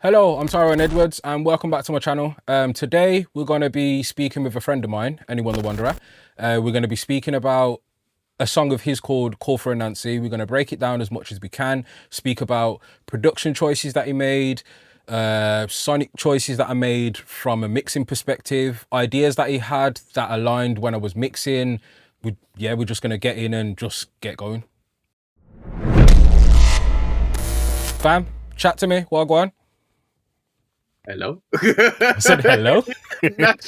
Hello, I'm Tyrone Edwards and welcome back to my channel. Today we're going to be speaking with a friend of mine, Anyone the Wanderer. We're going to be speaking about a song of his called Call For Anansi. We're going to break it down as much as we can, speak about production choices that he made, sonic choices that I made from a mixing perspective, ideas that he had that aligned when I was mixing. We're just going to get in and just get going. Fam, chat to me, what go on? Hello. I said hello.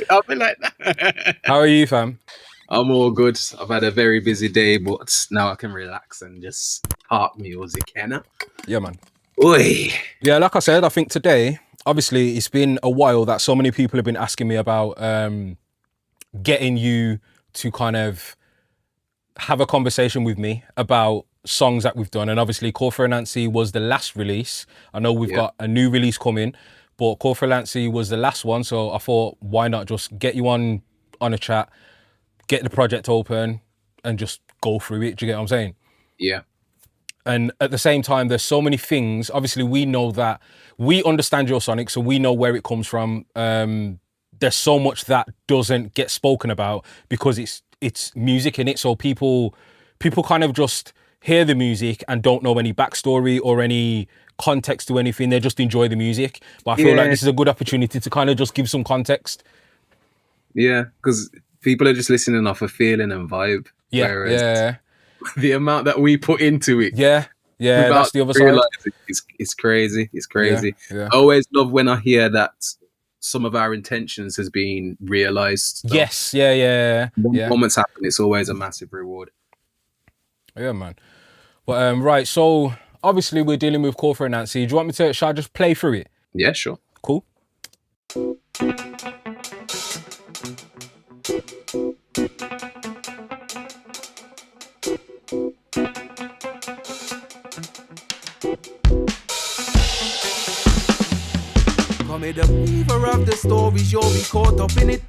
I'll be like that. How are you, fam? I'm all good. I've had a very busy day, but now I can relax and just park music, can I? Yeah, man. Oi. Yeah, like I said, I think today, obviously, it's been a while that so many people have been asking me about getting you to kind of have a conversation with me about songs that we've done. And obviously, Call For Anansi was the last release. I know we've got a new release coming, but Call For Anansi was the last one. So I thought, why not just get you on a chat, get the project open and just go through it. Do you get what I'm saying? Yeah. And at the same time, there's so many things. Obviously, we know that we understand your sonic, so we know where it comes from. There's so much that doesn't get spoken about because it's music in it. So people kind of just hear the music and don't know any backstory or any context to anything. They just enjoy the music. But I feel like this is a good opportunity to kind of just give some context. Yeah, because people are just listening off a feeling and vibe. Yeah, whereas the amount that we put into it. Yeah, that's the other side. It's crazy. It's crazy. Yeah. I always love when I hear that some of our intentions has been realized. So Yes, yeah. when moments happen, it's always a massive reward. Yeah, man. But right, so obviously we're dealing with Call For Anansi. Do you want me to, shall I just play through it? Yeah, sure. Cool. Come here, the weaver of the stories, you'll be caught up in it.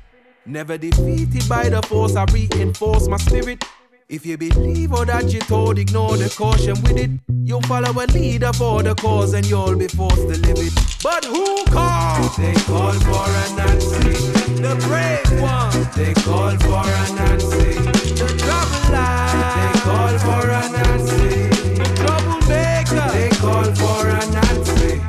Never defeated by the force, I reinforce my spirit. If you believe all that you're told, ignore the caution with it. You'll follow a leader for the cause and you'll be forced to live it. But who calls? They call for Anansi. The brave one. They call for Anansi. The traveler. They call for Anansi. The troublemaker. They call for Anansi.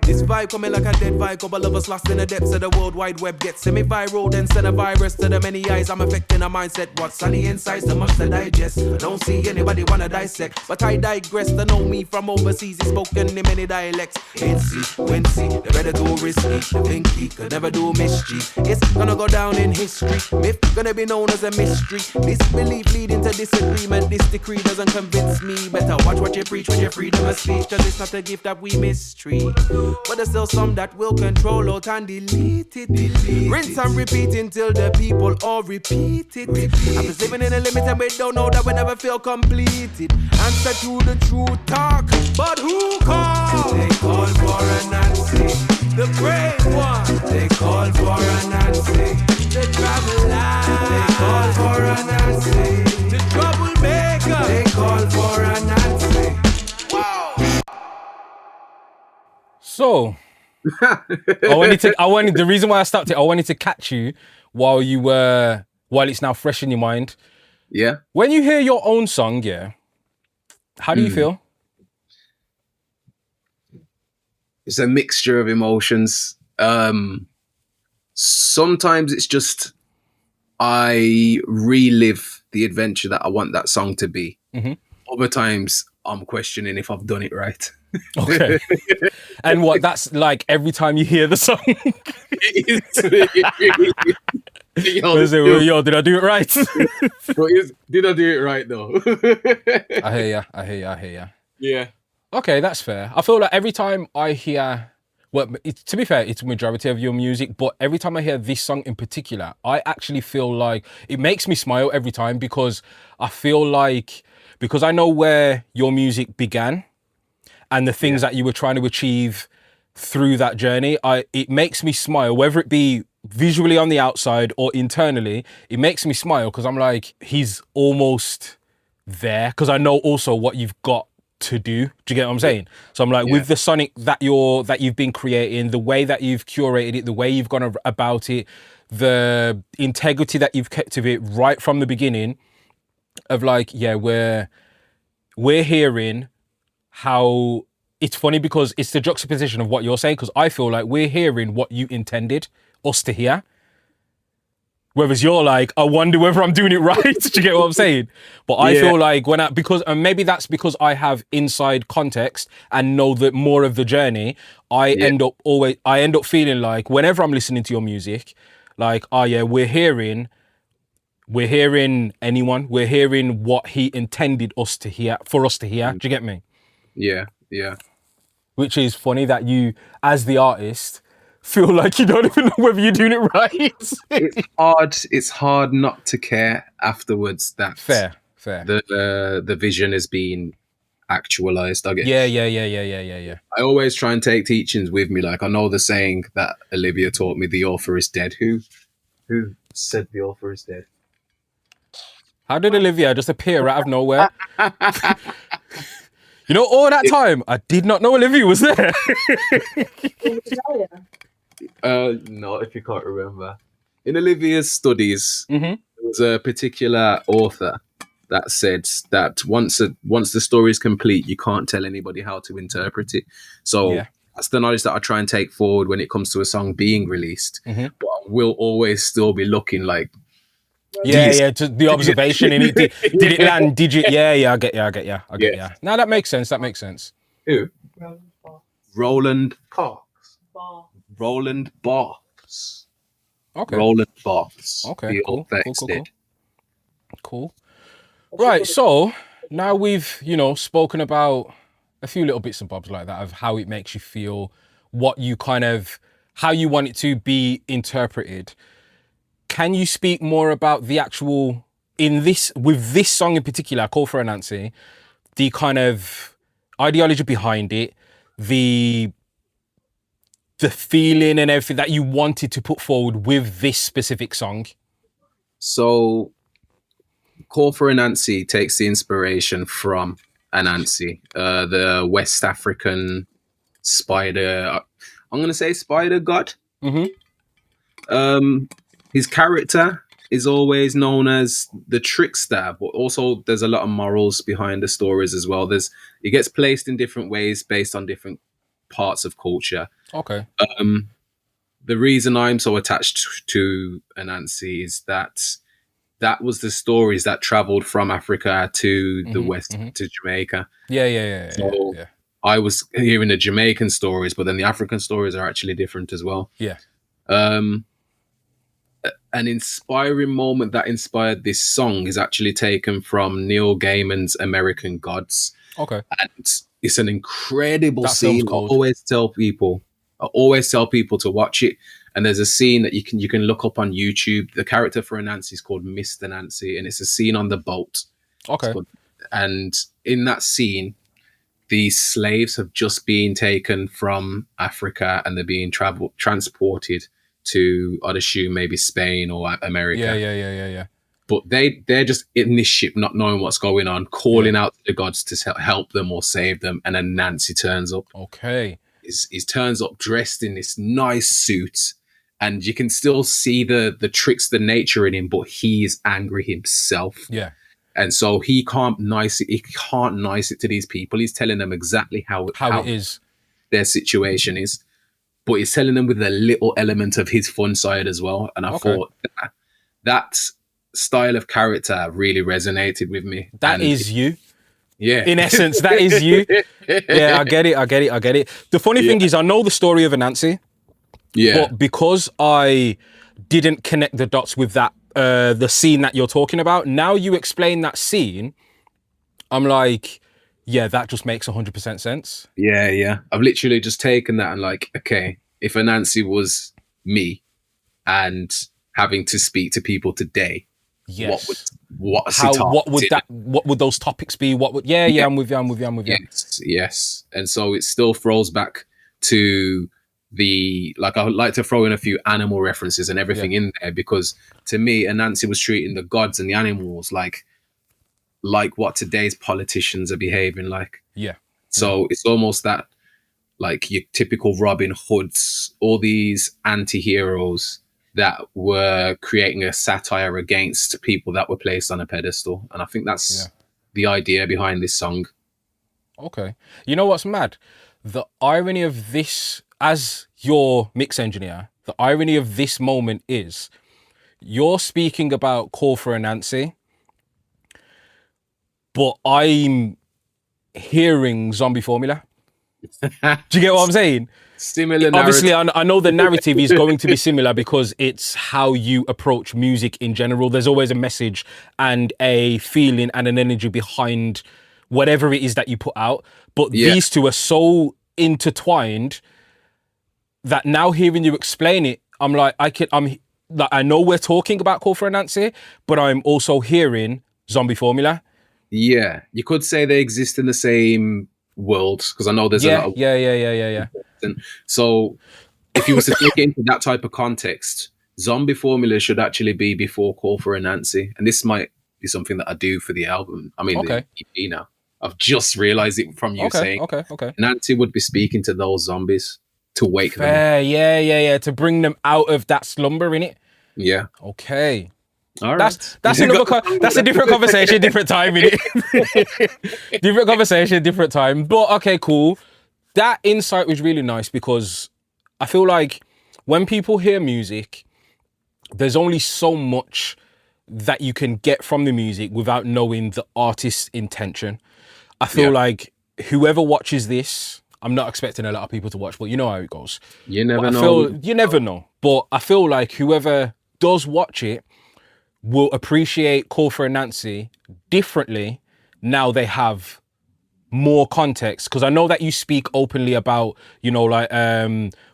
This vibe coming like a dead vibe, couple of us lost in the depths of the world wide web. Get semi-viral, then send a virus to the many eyes. I'm affecting a mindset, what's on the inside, so much to digest. I don't see anybody wanna dissect, but I digress. To know me from overseas, it's spoken in many dialects. NC, Wency, the better too risky. The pinky could never do mischief. It's gonna go down in history. Myth gonna be known as a mystery. Disbelief leading to disagreement. This decree doesn't convince me. Better watch what you preach with your freedom of speech, cause it's not a gift that we mistreat. But there's still some that will control out and delete it. Rinse and repeat until the people all repeat it. I was living in a limit and we don't know that we never feel completed. Answer to the true talk, but who calls? They call for Anansi. The brave one. They call for Anansi. The traveler. They call for Anansi. The troublemaker. They call for Anansi. So, the reason why I stopped it, I wanted to catch you while it's now fresh in your mind. Yeah. When you hear your own song, how do you feel? It's a mixture of emotions. Sometimes it's just, I relive the adventure that I want that song to be. Mm-hmm. Other times I'm questioning if I've done it right. Okay. And what, that's like every time you hear the song? Yo, did I do it right? Did I do it right though? I hear ya. Yeah. Okay, that's fair. I feel like every time I hear, well, to be fair, it's a majority of your music, but every time I hear this song in particular, I actually feel like it makes me smile every time because I feel like, because I know where your music began and the things that you were trying to achieve through that journey, it makes me smile, whether it be visually on the outside or internally. It makes me smile because I'm like, he's almost there, because I know also what you've got to do. Do you get what I'm saying? So I'm like, with the sonic that you've been creating, the way that you've curated it, the way you've gone about it, the integrity that you've kept of it right from the beginning, of like, yeah, we're hearing how it's funny because it's the juxtaposition of what you're saying, because I feel like we're hearing what you intended us to hear. Whereas you're like, I wonder whether I'm doing it right. Do you get what I'm saying? But I feel like and maybe that's because I have inside context and know that more of the journey, I end up feeling like whenever I'm listening to your music, like, oh yeah, we're hearing anyone, we're hearing what he intended us to hear, for us to hear. Do you get me? Yeah, yeah. Which is funny that you, as the artist, feel like you don't even know whether you're doing it right. It's hard not to care afterwards that Fair. The vision is being actualized. I guess. Yeah. I always try and take teachings with me. Like, I know the saying that Olivia taught me, the author is dead. Who said the author is dead? How did Olivia just appear out of nowhere? You know, all that time, I did not know Olivia was there. No, if you can't remember. In Olivia's studies, Mm-hmm. there was a particular author that said that once the story is complete, you can't tell anybody how to interpret it. So that's the knowledge that I try and take forward when it comes to a song being released. Mm-hmm. But I will always still be looking like, to the observation in it. Did it land? Did you? Yeah, I get you. Now that makes sense. Who? Roland Parks. Roland Barthes. Okay. Roland Barthes. Okay, The cool. author instead. Cool. Right, so now we've, spoken about a few little bits and bobs like that of how it makes you feel, how you want it to be interpreted. Can you speak more about the actual, with this song in particular, Call For Anansi, the kind of ideology behind it, the feeling and everything that you wanted to put forward with this specific song? So, Call For Anansi takes the inspiration from Anansi, the West African spider. I'm going to say spider god. Mm-hmm. His character is always known as the trickster, but also there's a lot of morals behind the stories as well. It gets placed in different ways based on different parts of culture. Okay. The reason I'm so attached to Anansi is that was the stories that traveled from Africa to the West, to Jamaica. Yeah. So I was hearing the Jamaican stories, but then the African stories are actually different as well. Yeah. An inspiring moment that inspired this song is actually taken from Neil Gaiman's American Gods. Okay. And it's an incredible That scene. film's cold. I always tell people to watch it. And there's a scene that you can look up on YouTube. The character for Anansi is called Mr. Nancy, and it's a scene on the boat. Okay. And in that scene, these slaves have just been taken from Africa and they're being transported to, I'd assume, maybe Spain or America. Yeah. But they're just in this ship, not knowing what's going on, calling out to the gods to help them or save them. And then Nancy turns up. Okay. He turns up dressed in this nice suit, and you can still see the trickster nature in him, but he is angry himself. Yeah. And so he can't nice it to these people. He's telling them exactly how it is. Their situation is. But he's telling them with a little element of his fun side as well. And I thought that style of character really resonated with me. That is you. Yeah. In essence, that is you. Yeah, I get it. The funny thing is, I know the story of Anansi. Yeah. But because I didn't connect the dots with that, the scene that you're talking about, now you explain that scene, I'm like, yeah, that just makes 100% sense. Yeah. I've literally just taken that and like, okay, if Anansi was me and having to speak to people today, yes, what would those topics be? What would I'm with you. Yes. And so it still throws back to I would like to throw in a few animal references and everything in there, because to me, Anansi was treating the gods and the animals like like what today's politicians are behaving like. Yeah. So it's almost that, like, your typical Robin Hoods, all these anti-heroes that were creating a satire against people that were placed on a pedestal. And I think that's the idea behind this song. Okay. You know what's mad? The irony of this, as your mix engineer, the irony of this moment is you're speaking about Call For Anansi, but I'm hearing Zombie Formula. Do you get what I'm saying? Similar Obviously, I know the narrative is going to be similar because it's how you approach music in general. There's always a message and a feeling and an energy behind whatever it is that you put out. But these two are so intertwined that now hearing you explain it, I'm like, I know we're talking about Call For Anansi, but I'm also hearing Zombie Formula. Yeah, you could say they exist in the same world, because I know there's a lot of... Yeah. And so if you were to take it into that type of context, Zombie Formula should actually be before Call For Anansi. And this might be something that I do for the album. I mean, the EP now. I've just realized it from you saying. Okay. Anansi would be speaking to those zombies to wake them up. Yeah. To bring them out of that slumber, innit? Yeah. Okay. All right. That's a different conversation, different time, innit? Different conversation, different time. But okay, cool. That insight was really nice because I feel like when people hear music, there's only so much that you can get from the music without knowing the artist's intention. I feel like whoever watches this, I'm not expecting a lot of people to watch, but you know how it goes. You never know. You never know. But I feel like whoever does watch it will appreciate Call For Anansi differently now they have more context, because I know that you speak openly about, you know, like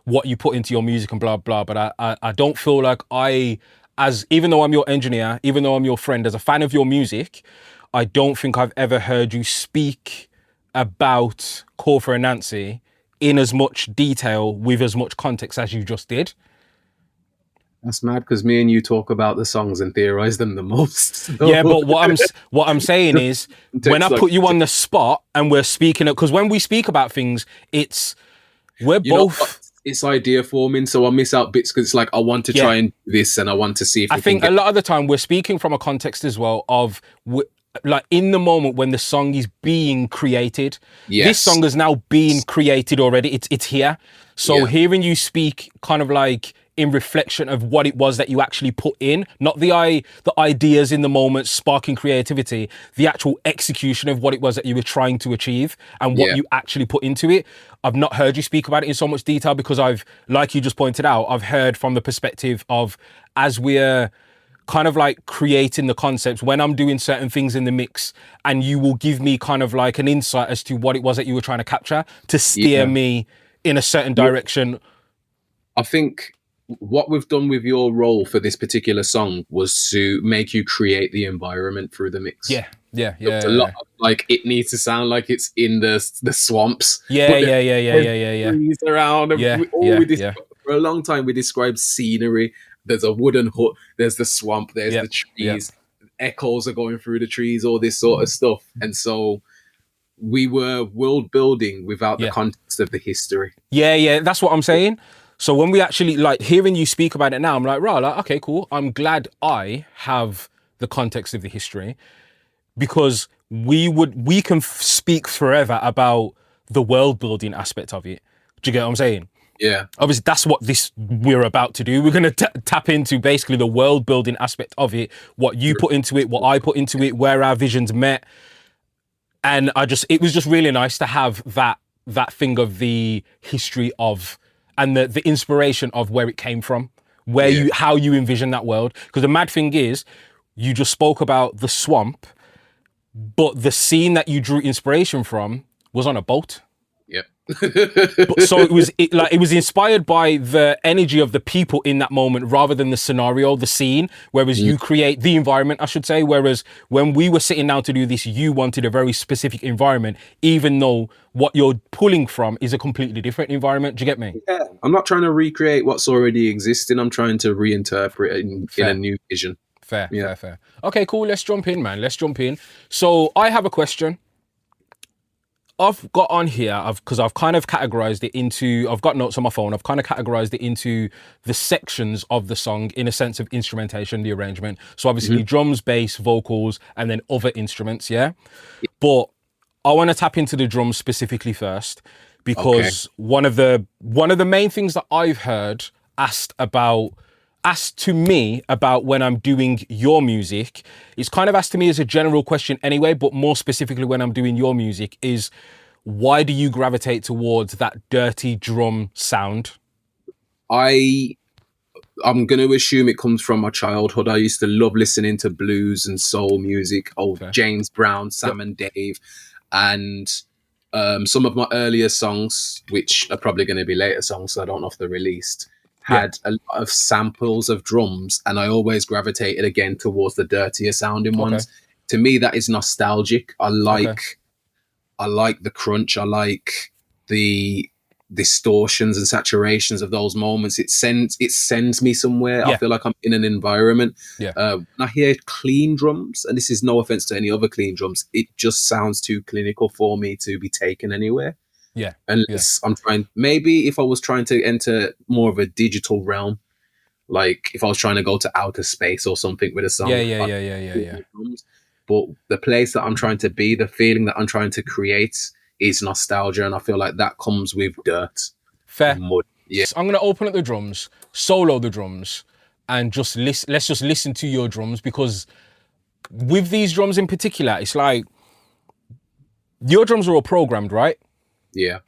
what you put into your music and blah blah, but I don't feel like even though I'm your engineer, even though I'm your friend, as a fan of your music, I don't think I've ever heard you speak about Call For Anansi in as much detail with as much context as you just did. That's mad, because me and you talk about the songs and theorize them the most. So. Yeah, but what I'm saying is, when I put you on the spot and we're speaking, because when we speak about things, it's idea forming, so I miss out bits because it's like I want to try and do this, and I want to see if I think a lot of the time we're speaking from a context as well of like in the moment when the song is being created. Yes. This song is now being created already. It's here. So hearing you speak kind of like in reflection of what it was that you actually put in, not the ideas in the moment sparking creativity, the actual execution of what it was that you were trying to achieve and what you actually put into it. I've not heard you speak about it in so much detail because like you just pointed out, I've heard from the perspective of, as we're kind of like creating the concepts, when I'm doing certain things in the mix, and you will give me kind of like an insight as to what it was that you were trying to capture to steer me in a certain direction. I think what we've done with your role for this particular song was to make you create the environment through the mix. Yeah. A lot of, like, it needs to sound like it's in the swamps. Yeah. Trees around. For a long time, we described scenery. There's a wooden hut. There's the swamp. There's the trees. Echoes are going through the trees. All this sort of stuff. And so we were world building without the context of the history. Yeah. That's what I'm saying. So when we actually, like, hearing you speak about it now, I'm like, right, like, okay, cool. I'm glad I have the context of the history, because we can speak forever about the world building aspect of it. Do you get what I'm saying? Yeah. Obviously, that's what we're about to do. We're going to tap into basically the world building aspect of it, what you put into it, what I put into it, where our visions met. And it was just really nice to have that thing of the history of, and the inspiration of where it came from, how you envision that world. Because the mad thing is, you just spoke about the swamp, but the scene that you drew inspiration from was on a boat. Yep. So it was inspired by the energy of the people in that moment rather than the scenario, the scene, whereas you create the environment, I should say. Whereas when we were sitting down to do this, you wanted a very specific environment, even though what you're pulling from is a completely different environment. Do you get me? Yeah. I'm not trying to recreate what's already existing. I'm trying to reinterpret it in a new vision. Fair, Yeah. fair. Okay, cool. Let's jump in, man. Let's jump in. So I have a question. I've got on here, because I've kind of categorized it into, I've got notes on my phone. I've kind of categorized it into the sections of the song in a sense of instrumentation, the arrangement. So obviously drums, bass, vocals, and then other instruments. Yeah. But I want to tap into the drums specifically first, because one of the main things that I've heard asked to me about when I'm doing your music, it's kind of asked to me as a general question anyway, but more specifically when I'm doing your music, is why do you gravitate towards that dirty drum sound? I'm going to assume it comes from my childhood. I used to love listening to blues and soul music, James Brown, Sam and Dave, and some of my earlier songs, which are probably going to be later songs, so I don't know if they're released, had a lot of samples of drums, and I always gravitated again towards the dirtier sounding ones. To me, that is nostalgic. I like the crunch. I like the distortions and saturations of those moments. It sends me somewhere. I feel like I'm in an environment. When I hear clean drums, and this is no offense to any other clean drums, it just sounds too clinical for me to be taken anywhere. Unless I'm trying, maybe if I was trying to enter more of a digital realm, like if I was trying to go to outer space or something with a song. But the place that I'm trying to be, the feeling that I'm trying to create is nostalgia, and I feel like that comes with dirt. Fair. Mud. Yeah. So I'm going to open up the drums, solo the drums, and just let's just listen to your drums, because with these drums in particular, it's like your drums are all programmed, right? Yeah.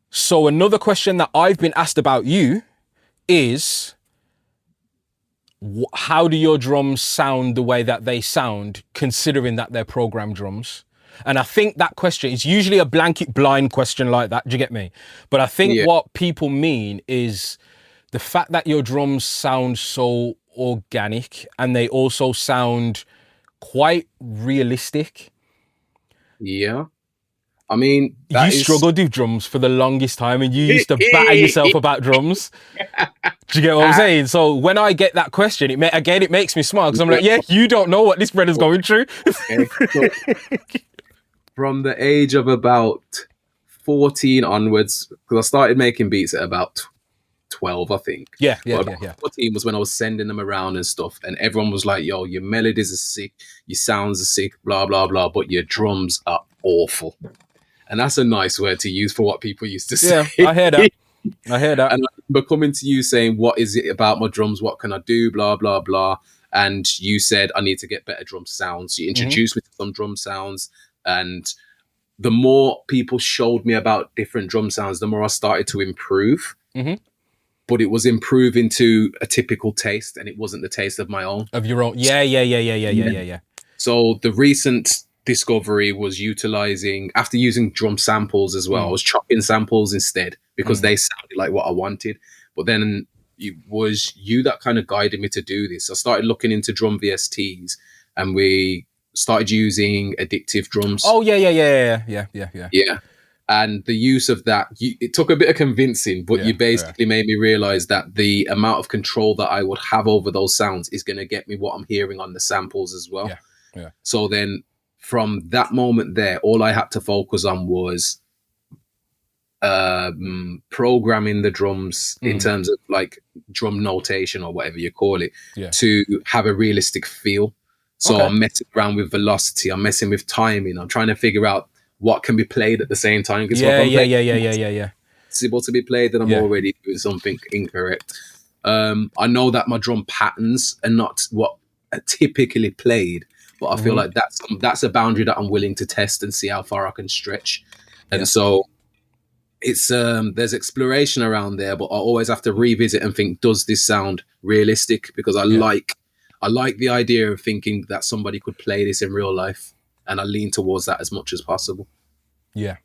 So another question that I've been asked about you is, how do your drums sound the way that they sound, considering that they're programmed drums? And I think that question is usually a blanket blind question like that. Do you get me? But I think what people mean is the fact that your drums sound so organic, and they also sound quite realistic. Yeah. I mean, you struggled with drums for the longest time, and you used to batter yourself about drums. Do you get what I'm saying? So when I get that question, it makes me smile, because I'm like, you don't know what this brother's going through. So, from the age of about 14 onwards, because I started making beats at about 12, I think. 14 was when I was sending them around and stuff, and everyone was like, yo, your melodies are sick, your sounds are sick, blah, blah, blah, but your drums are awful. And that's a nice word to use for what people used to say. Yeah, I hear that. And I remember coming to you saying, what is it about my drums? What can I do? Blah, blah, blah. And you said, I need to get better drum sounds. You introduced me to some drum sounds. And the more people showed me about different drum sounds, the more I started to improve. But it was improving to a typical taste, and it wasn't the taste of my own. Of your own. Yeah. So the recent discovery was after using drum samples as well, I was chopping samples instead, because they sounded like what I wanted. But then it was you that kind of guided me to do this. I started looking into drum VSTs, and we started using addictive drums. Yeah. And the use of that, it took a bit of convincing, but you basically made me realize that the amount of control that I would have over those sounds is going to get me what I'm hearing on the samples as well. So then from that moment there, all I had to focus on was programming the drums in terms of like drum notation or whatever you call it, to have a realistic feel. So I'm messing around with velocity, I'm messing with timing, I'm trying to figure out what can be played at the same time. It's able to be played, then I'm already doing something incorrect. I know that my drum patterns are not what are typically played, but I feel like that's a boundary that I'm willing to test and see how far I can stretch. And so it's there's exploration around there, but I always have to revisit and think, does this sound realistic? Because I like the idea of thinking that somebody could play this in real life, and I lean towards that as much as possible. Yeah.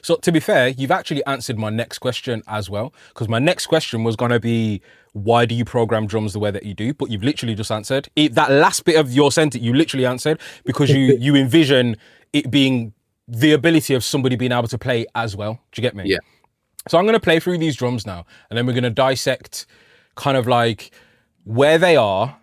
So to be fair, you've actually answered my next question as well, because my next question was going to be, why do you program drums the way that you do? But you've literally just answered that last bit of your sentence. You literally answered, because you envision it being the ability of somebody being able to play as well. Do you get me? Yeah. So I'm going to play through these drums now, and then we're going to dissect kind of like where they are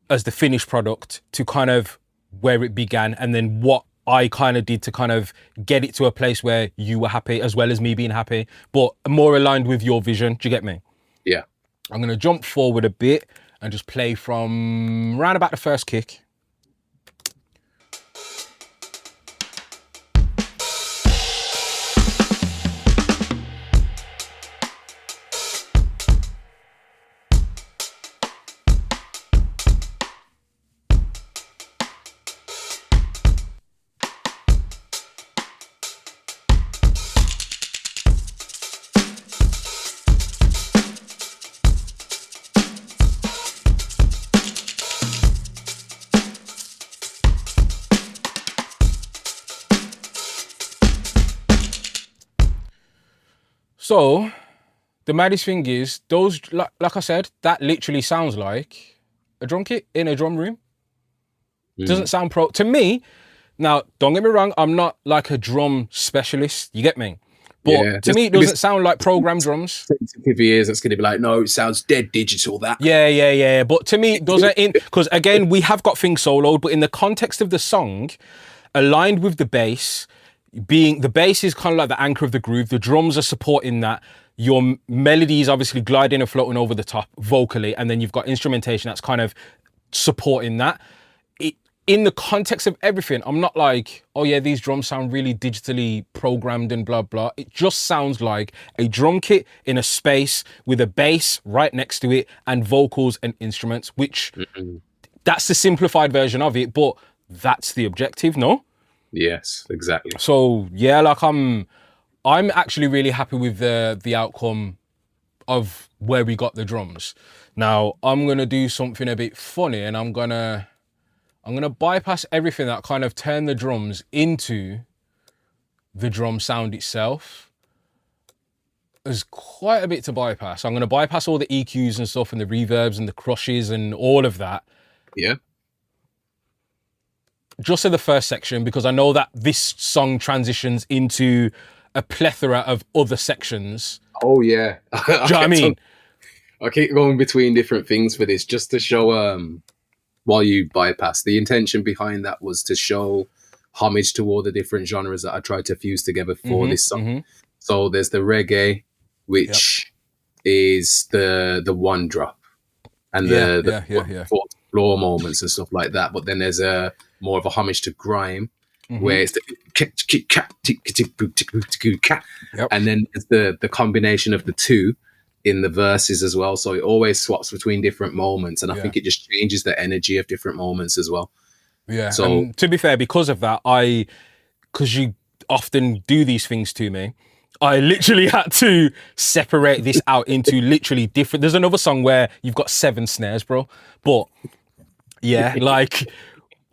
as the finished product to kind of where it began, and then what I kind of did to kind of get it to a place where you were happy as well as me being happy, but more aligned with your vision. Do you get me? Yeah. I'm going to jump forward a bit and just play from round about the first kick. So the maddest thing is, those, like I said, that literally sounds like a drum kit in a drum room. Doesn't sound pro to me. Now, don't get me wrong, I'm not like a drum specialist, you get me? But to me, it doesn't sound like programmed drums. Sensitive ears, that's going to be like, no, it sounds dead digital, that. Yeah. But to me, it doesn't, because again, we have got things soloed, but in the context of the song, aligned with the bass, the bass is kind of like the anchor of the groove. The drums are supporting that. Your melody is obviously gliding and floating over the top vocally, and then you've got instrumentation that's kind of supporting that. In the context of everything, I'm not like, oh yeah, these drums sound really digitally programmed and blah, blah. It just sounds like a drum kit in a space with a bass right next to it and vocals and instruments, which that's the simplified version of it, but that's the objective, no? Yes, exactly. So yeah, like I'm actually really happy with the outcome of where we got the drums. Now I'm gonna do something a bit funny, and I'm gonna bypass everything that kind of turned the drums into the drum sound itself. There's quite a bit to bypass. I'm gonna bypass all the EQs and stuff and the reverbs and the crushes and all of that. Yeah. Just in the first section, because I know that this song transitions into a plethora of other sections. Oh yeah. Do you know what I mean? I keep going between different things for this just to show while you bypass. The intention behind that was to show homage to all the different genres that I tried to fuse together for this song. So there's the reggae, which is the one drop, and the fourth floor moments and stuff like that. But then there's a more of a homage to grime, where it's the and then it's the combination of the two in the verses as well. So it always swaps between different moments, and I think it just changes the energy of different moments as well. Yeah. So and to be fair, because of that, because you often do these things to me, I literally had to separate this out into literally different. There's another song where you've got 7 snares, bro. But yeah, like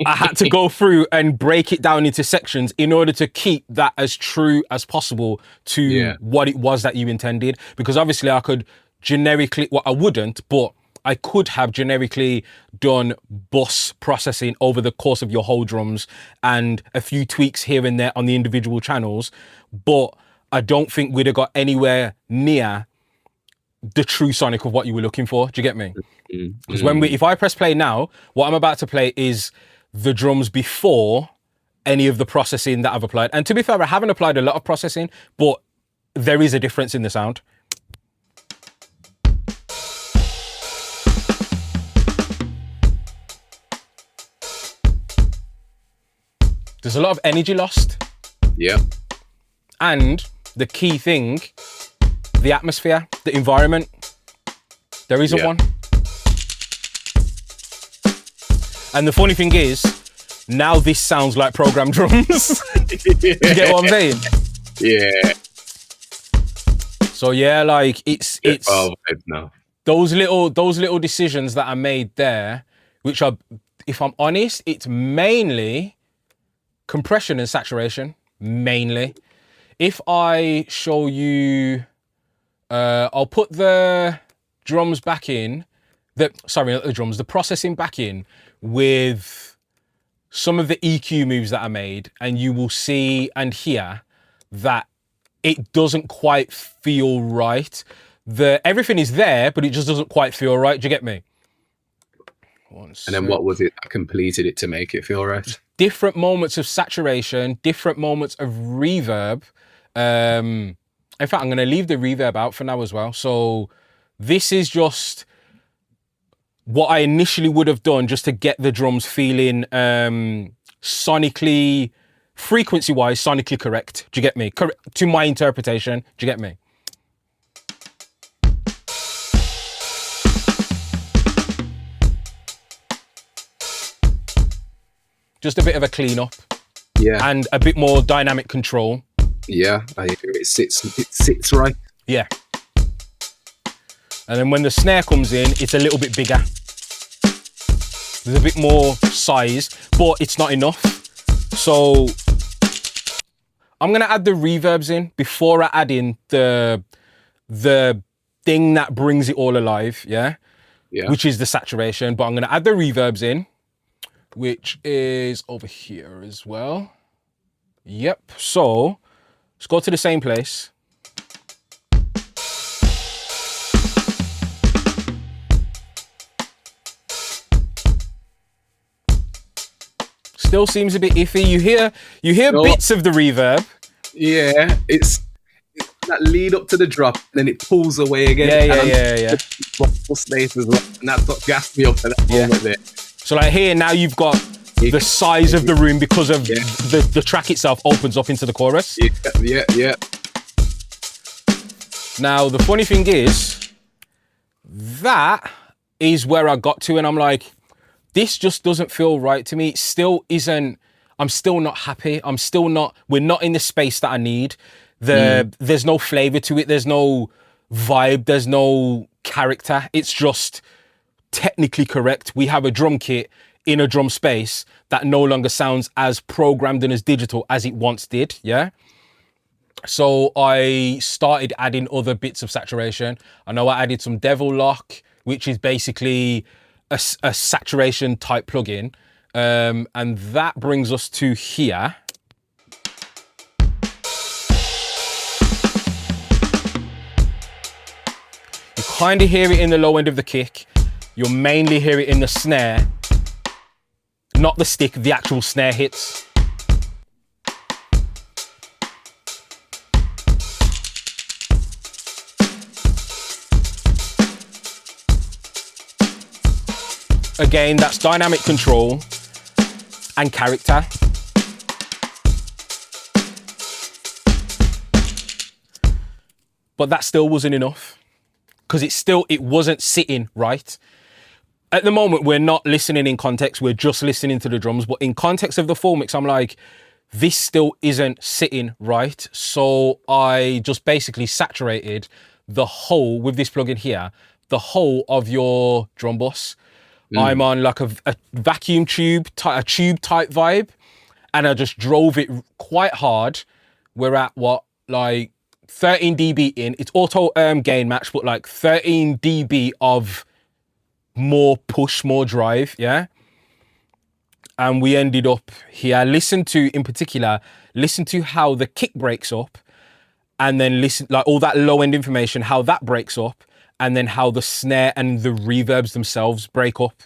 I had to go through and break it down into sections in order to keep that as true as possible to what it was that you intended. Because obviously I could generically, well, I wouldn't, but I could have generically done bus processing over the course of your whole drums and a few tweaks here and there on the individual channels. But I don't think we'd have got anywhere near the true sonic of what you were looking for. Do you get me? Because if I press play now, what I'm about to play is the drums before any of the processing that I've applied. And to be fair, I haven't applied a lot of processing, but there is a difference in the sound. There's a lot of energy lost. Yeah. And the key thing, the atmosphere, the environment, there isn't one. And the funny thing is, now this sounds like programmed drums. You get what I'm saying? Yeah. So yeah, like it's no. those little decisions that I made there, which are, if I'm honest, it's mainly compression and saturation, mainly. If I show you, I'll put the drums back in, the processing back in with some of the EQ moves that I made, and you will see and hear that it doesn't quite feel right. Everything is there, but it just doesn't quite feel right. Do you get me? And then what was it that completed it to make it feel right? Different moments of saturation, different moments of reverb. In fact, I'm going to leave the reverb out for now as well. So this is just what I initially would have done just to get the drums feeling sonically, frequency-wise, sonically correct. Do you get me? To my interpretation. Do you get me? Just a bit of a clean up. Yeah. And a bit more dynamic control. Yeah, I agree. It sits right. Yeah. And then when the snare comes in, it's a little bit bigger. There's a bit more size, but it's not enough. So I'm gonna add the reverbs in before I add in the thing that brings it all alive, yeah? Which is the saturation, but I'm gonna add the reverbs in, which is over here as well. Yep, so let's go to the same place. Still seems a bit iffy. You hear bits of the reverb. Yeah, it's that lead up to the drop, then it pulls away again. Yeah. Space as well, and that's what gassed me up at that moment there. So like here now you've got the size of the room because of the track itself opens up into the chorus. Yeah. Now the funny thing is that is where I got to, and I'm like, this just doesn't feel right to me. It still isn't. I'm still not happy. We're not in the space that I need. There's no flavor to it. There's no vibe. There's no character. It's just technically correct. We have a drum kit in a drum space that no longer sounds as programmed and as digital as it once did. Yeah. So I started adding other bits of saturation. I know I added some Devil Lock, which is basically a saturation type plugin, and that brings us to here. You kind of hear it in the low end of the kick. You'll mainly hear it in the snare, not the stick, the actual snare hits. Again, that's dynamic control and character. But that still wasn't enough because it wasn't sitting right. At the moment, we're not listening in context. We're just listening to the drums. But in context of the full mix, I'm like, this still isn't sitting right. So I just basically saturated the whole, with this plugin here, the whole of your drum bus. I'm on like a vacuum tube, a tube type vibe, and I just drove it quite hard. We're at like 13 dB in. It's auto gain match, but like 13 dB of more push, more drive, yeah? And we ended up here. Listen to how the kick breaks up, and then listen, like all that low end information, how that breaks up, and then how the snare and the reverbs themselves break up.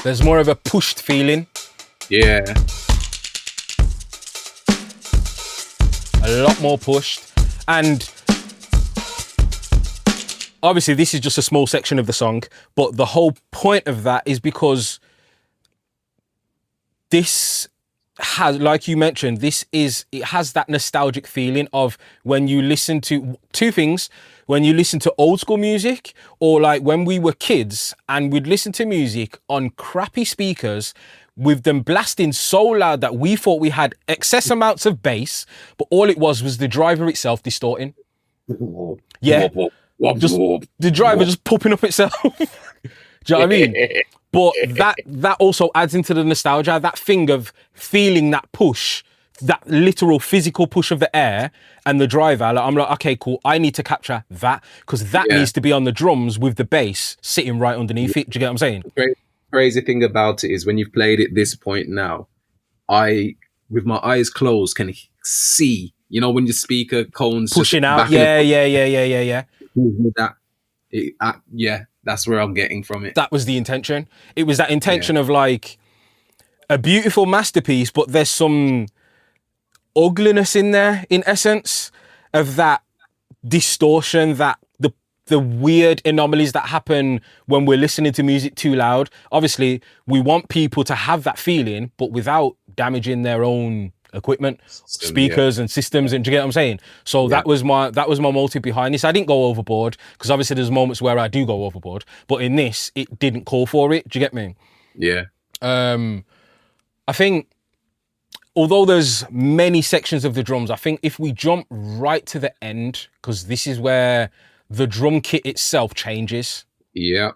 There's more of a pushed feeling. Yeah. A lot more pushed. And obviously this is just a small section of the song, but the whole point of that is because this has, like you mentioned, it has that nostalgic feeling of when you listen to two things, when you listen to old school music, or like when we were kids and we'd listen to music on crappy speakers with them blasting so loud that we thought we had excess amounts of bass, but all it was the driver itself distorting. Yeah. Just the driver just popping up itself. Do you know what I mean? But that also adds into the nostalgia, that thing of feeling that push, that literal physical push of the air and the driver. Like, I'm like, okay, cool. I need to capture that because that needs to be on the drums with the bass sitting right underneath it. Do you get what I'm saying? crazy thing about it is when you've played it this point now, I, with my eyes closed, can see, you know, when your speaker cones Pushing just out. back and Yeah. that, yeah, that's where I'm getting from it. That was the intention. It was that intention of like a beautiful masterpiece, but there's some ugliness in there, in essence, of that distortion, that the weird anomalies that happen when we're listening to music too loud. Obviously, we want people to have that feeling, but without damaging their own equipment, speakers and systems. And do you get what I'm saying? So that was my motive behind this. I didn't go overboard, because obviously there's moments where I do go overboard, but in this, it didn't call for it. Do you get me? Yeah. I think, although there's many sections of the drums, I think if we jump right to the end, because this is where the drum kit itself changes. Yeah.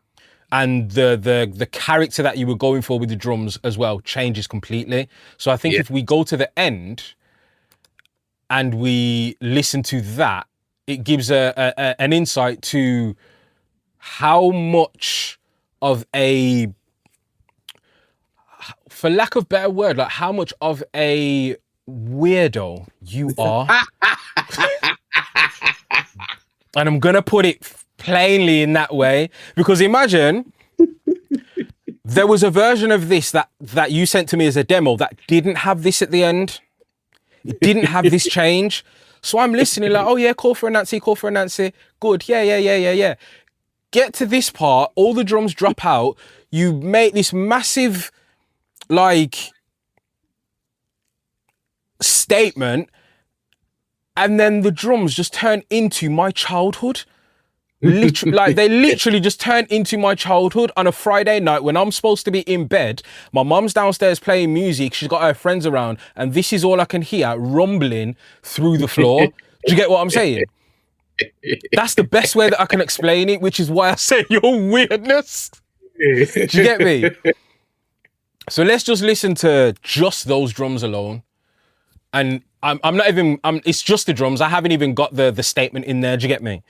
And the character that you were going for with the drums as well changes completely. So I think if we go to the end and we listen to that, it gives an insight to how much of a, for lack of better word, like how much of a weirdo you are. And I'm gonna put it plainly in that way, because imagine there was a version of this that you sent to me as a demo that didn't have this at the end. It didn't have this change. So I'm listening like, oh yeah, Call For Anansi, good, yeah. Get to this part, all the drums drop out, you make this massive, like, statement, and then the drums just turn into my childhood. Literally, like, they literally just turn into my childhood on a Friday night when I'm supposed to be in bed. My mum's downstairs playing music, she's got her friends around, and this is all I can hear rumbling through the floor. Do you get what I'm saying? That's the best way that I can explain it, which is why I say your weirdness. Do you get me? So let's just listen to just those drums alone. And I'm not even, it's just the drums. I haven't even got the statement in there. Do you get me?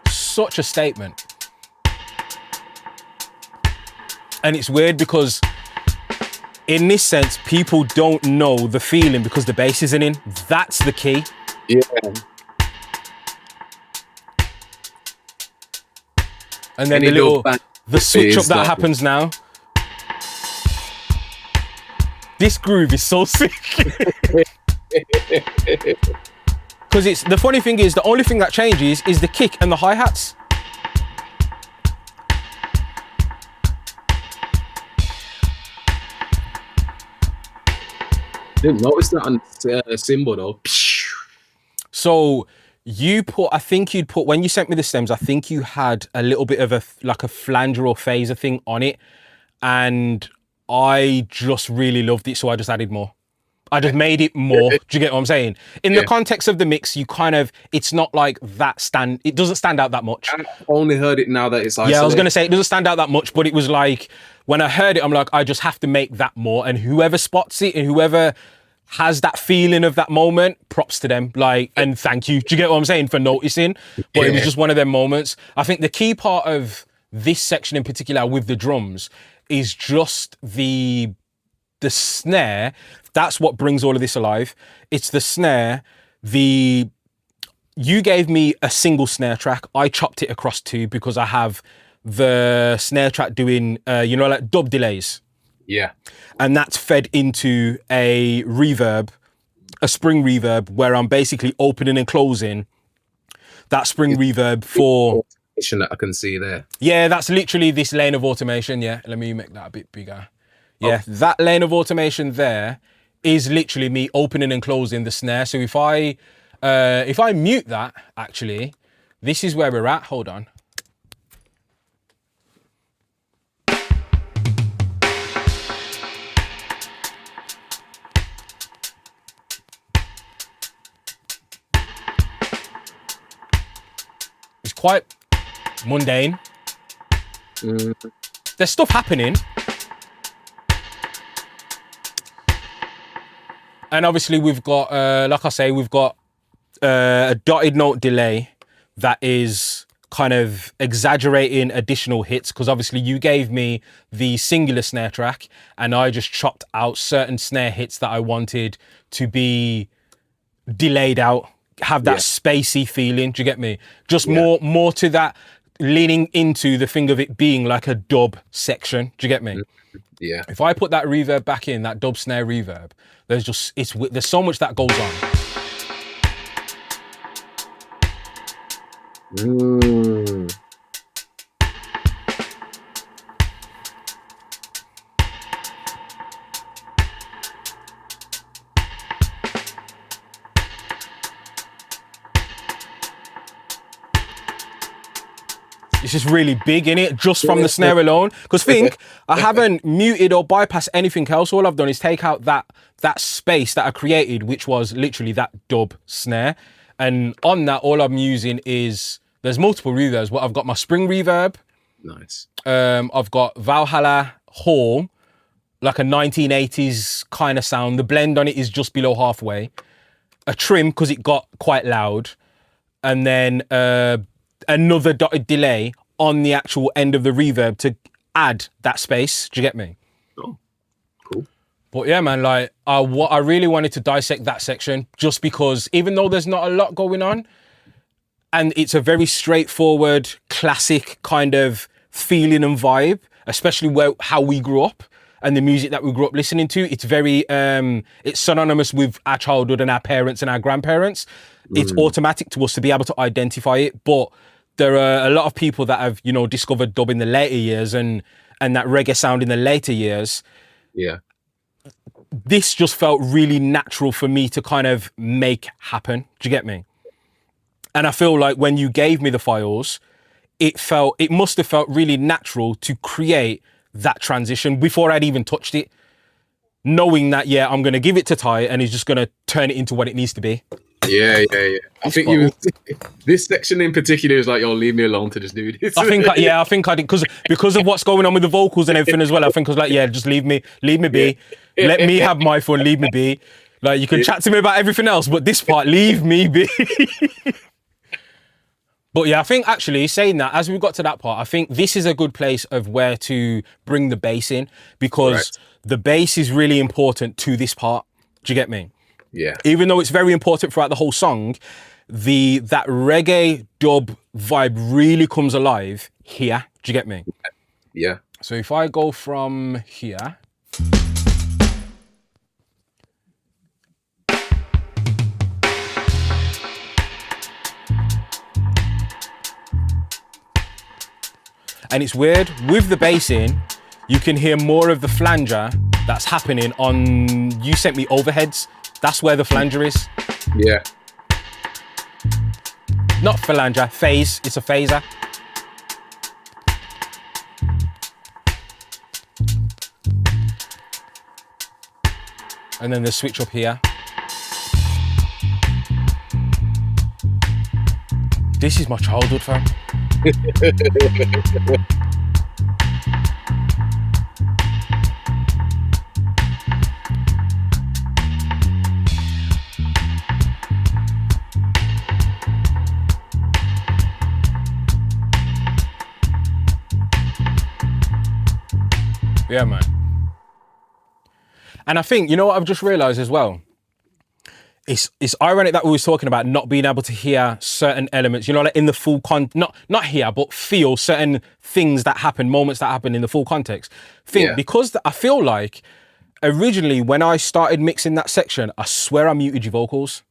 Such a statement. And it's weird because in this sense, people don't know the feeling because the bass isn't in. That's the key. Yeah. And then the switch up that happens now. This groove is so sick. Because it's, the funny thing is, the only thing that changes is the kick and the hi-hats. Didn't notice that on cymbal though. So you put, I think you'd put, when you sent me the stems, I think you had a little bit of a, like a flanger or phaser thing on it. And I just really loved it, so I just added more. I just made it more. Do you get what I'm saying? In the context of the mix, you kind of, it's not like that it doesn't stand out that much. I only heard it now that it's isolated. Yeah, I was going to say, it doesn't stand out that much, but it was like, when I heard it, I'm like, I just have to make that more. And whoever spots it and whoever has that feeling of that moment, props to them. Like, and thank you. Do you get what I'm saying? For noticing. But it was just one of them moments. I think the key part of this section in particular with the drums is just the snare. That's what brings all of this alive. It's the snare. You gave me a single snare track. I chopped it across two because I have the snare track doing, like dub delays. Yeah. And that's fed into a reverb, a spring reverb, where I'm basically opening and closing that spring reverb for... that I can see there. Yeah, that's literally this lane of automation. Yeah, let me make that a bit bigger. Yeah, that lane of automation there is literally me opening and closing the snare. So if I mute that, actually, this is where we're at. Hold on. It's quite mundane. There's stuff happening, And obviously we've got, like I say, we've got a dotted note delay that is kind of exaggerating additional hits, because obviously you gave me the singular snare track and I just chopped out certain snare hits that I wanted to be delayed out, have that spacey feeling. Do you get me? Just more to that, leaning into the thing of it being like a dub section. Do you get me? Yeah. If I put that reverb back in, that dub snare reverb, there's so much that goes on. It's just really big in it, just from the snare alone. Because think, I haven't muted or bypassed anything else. All I've done is take out that space that I created, which was literally that dub snare. And on that, all I'm using is, there's multiple reverbs, but I've got my spring reverb. Nice. I've got Valhalla Hall, like a 1980s kind of sound. The blend on it is just below halfway. A trim, because it got quite loud. And then another dotted delay on the actual end of the reverb to add that space. Do you get me? Oh, cool. But yeah, man, like I really wanted to dissect that section, just because even though there's not a lot going on, and it's a very straightforward, classic kind of feeling and vibe, especially how we grew up and the music that we grew up listening to, it's very, it's synonymous with our childhood and our parents and our grandparents. It's automatic to us to be able to identify it. But there are a lot of people that have, discovered dub in the later years and that reggae sound in the later years. Yeah. This just felt really natural for me to kind of make happen. Do you get me? And I feel like when you gave me the files, it must have felt really natural to create that transition before I'd even touched it, knowing that, I'm going to give it to Ty and he's just going to turn it into what it needs to be. Yeah. I think this section in particular is like, leave me alone to just do this. I think I did, because of what's going on with the vocals and everything as well. I think I was like, just leave me be. Let me have my fun, leave me be. Like, you can chat to me about everything else, but this part, leave me be. But I think actually saying that, as we got to that part, I think this is a good place of where to bring the bass in, because the bass is really important to this part. Do you get me? Yeah. Even though it's very important throughout the whole song, that reggae dub vibe really comes alive here. Do you get me? Yeah. So if I go from here. And it's weird, with the bass in, you can hear more of the flanger that's happening on, you sent me overheads. That's where the flanger is. Yeah. Not phalange, phase, it's a phaser. And then the switch up here. This is my childhood, fam. Yeah, man. And I think, what I've just realized as well? It's ironic that we was talking about not being able to hear certain elements, like in the full not hear, but feel certain things that happen, moments that happen in the full context. Because I feel like originally when I started mixing that section, I swear I muted your vocals.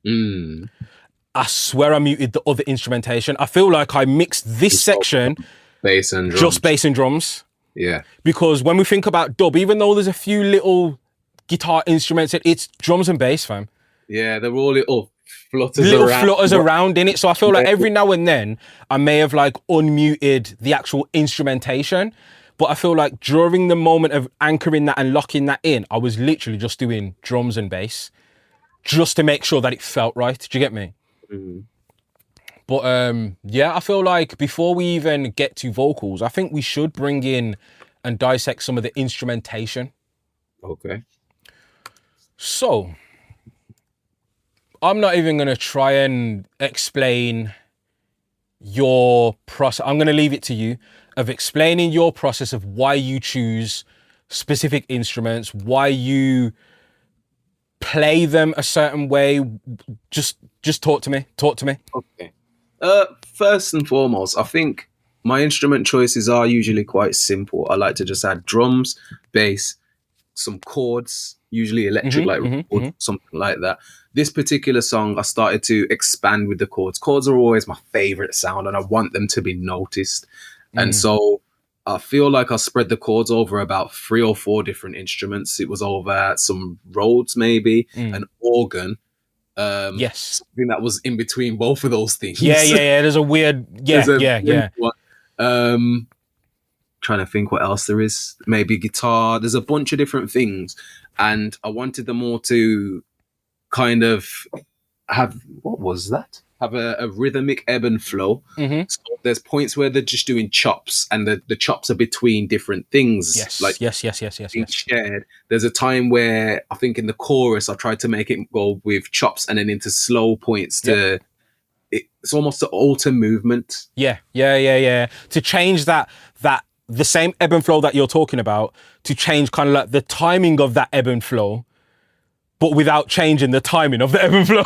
I swear I muted the other instrumentation. I feel like I mixed this section bass and drums. Just bass and drums. Yeah. Because when we think about dub, even though there's a few little guitar instruments, it's drums and bass, fam. Yeah, they're all little flutters around in it. So I feel like every now and then I may have like unmuted the actual instrumentation, but I feel like during the moment of anchoring that and locking that in, I was literally just doing drums and bass just to make sure that it felt right. Do you get me? But I feel like before we even get to vocals, I think we should bring in and dissect some of the instrumentation. Okay. So, I'm not even going to try and explain your process. I'm going to leave it to you of explaining your process of why you choose specific instruments, why you play them a certain way. Just talk to me. Okay. First and foremost, I think my instrument choices are usually quite simple. I like to just add drums, bass, some chords, usually electric, something like that. This particular song, I started to expand with the chords. Chords are always my favorite sound, and I want them to be noticed. And so I feel like I spread the chords over about 3 or 4 different instruments. It was over some Rhodes, maybe, an organ. Yes. Something that was in between both of those things. Yeah. There's a weird, yeah. Trying to think what else there is. Maybe guitar. There's a bunch of different things. And I wanted them all to kind of have, what was that? Have a rhythmic ebb and flow. So there's points where they're just doing chops, and the chops are between different things. Yes. Shared. There's a time where I think in the chorus I tried to make it go with chops and then into slow points to. It's almost an alter movement. Yeah. To change that the same ebb and flow that you're talking about, to change kind of like the timing of that ebb and flow, but without changing the timing of the ebb and flow.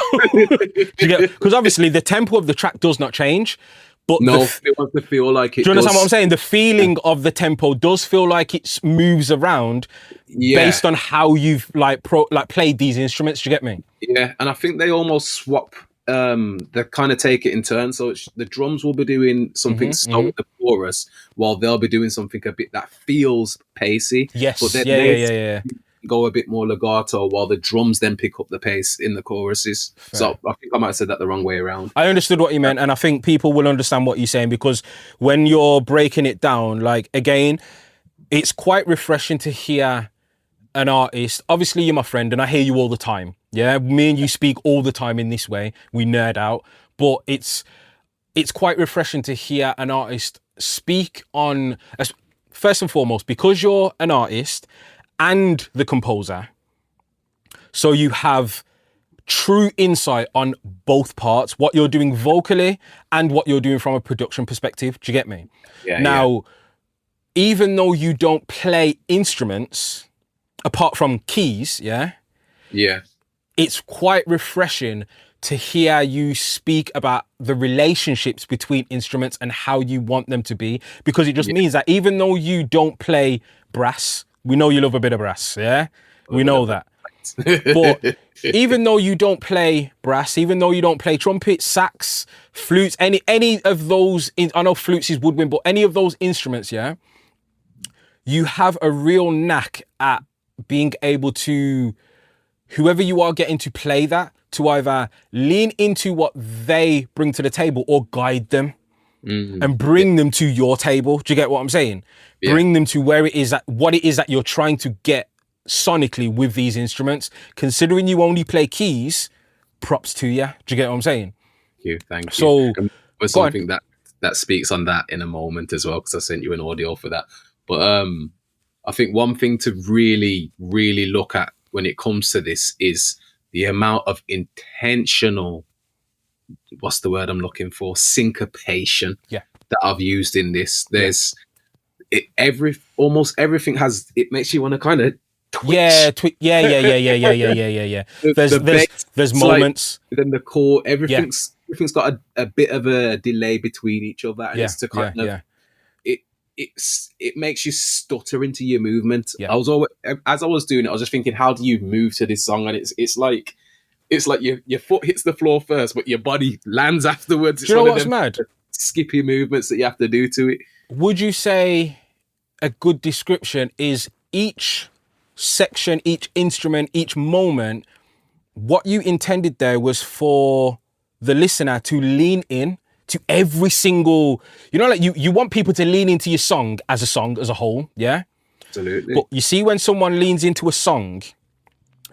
Because obviously the tempo of the track does not change, but it wants to feel like it. Do you understand what I'm saying? The feeling of the tempo does feel like it moves around based on how you've played these instruments. Do you get me? Yeah, and I think they almost swap. They kind of take it in turns. So the drums will be doing something slow with the chorus, while they'll be doing something a bit that feels pacey. Yes, but then go a bit more legato, while the drums then pick up the pace in the choruses. Fair. So I think I might have said that the wrong way around. I understood what you meant, and I think people will understand what you're saying, because when you're breaking it down, like, again, it's quite refreshing to hear an artist. Obviously, you're my friend, and I hear you all the time. Yeah, me and you speak all the time in this way. We nerd out, but it's quite refreshing to hear an artist speak on, first and foremost, because you're an artist and the composer, so you have true insight on both parts, what you're doing vocally and what you're doing from a production perspective. Do you get me? Yeah. Now, even though you don't play instruments apart from keys, yeah, it's quite refreshing to hear you speak about the relationships between instruments and how you want them to be, because it just means that even though you don't play brass, we know you love a bit of brass, yeah? We know that. But even though you don't play brass, even though you don't play trumpet, sax, flutes, any of those, I know flutes is woodwind, but any of those instruments, yeah, you have a real knack at being able to, whoever you are getting to play that, to either lean into what they bring to the table or guide them and bring them to your table. Do you get what I'm saying? Yeah. Bring them to where it is that, what it is that you're trying to get sonically with these instruments. Considering you only play keys, props to you. Do you get what I'm saying? Thank you. So, there's something that speaks on that in a moment as well, because I sent you an audio for that. But I think one thing to really, really look at when it comes to this is the amount of intentional, what's the word I'm looking for? Syncopation that I've used in this. There's almost everything has, it makes you want to kind of twitch. Yeah. There's moments. Like, then the core, everything's got a bit of a delay between each other, and it's to kind of it makes you stutter into your movement. I was always, as I was doing it, I was just thinking, how do you move to this song? And it's like your foot hits the floor first, but your body lands afterwards. Do you know what's mad? Skippy movements that you have to do to it. Would you say a good description is each section, each instrument, each moment, what you intended there was for the listener to lean in to every single, like you want people to lean into your song as a whole, yeah? Absolutely. But you see, when someone leans into a song,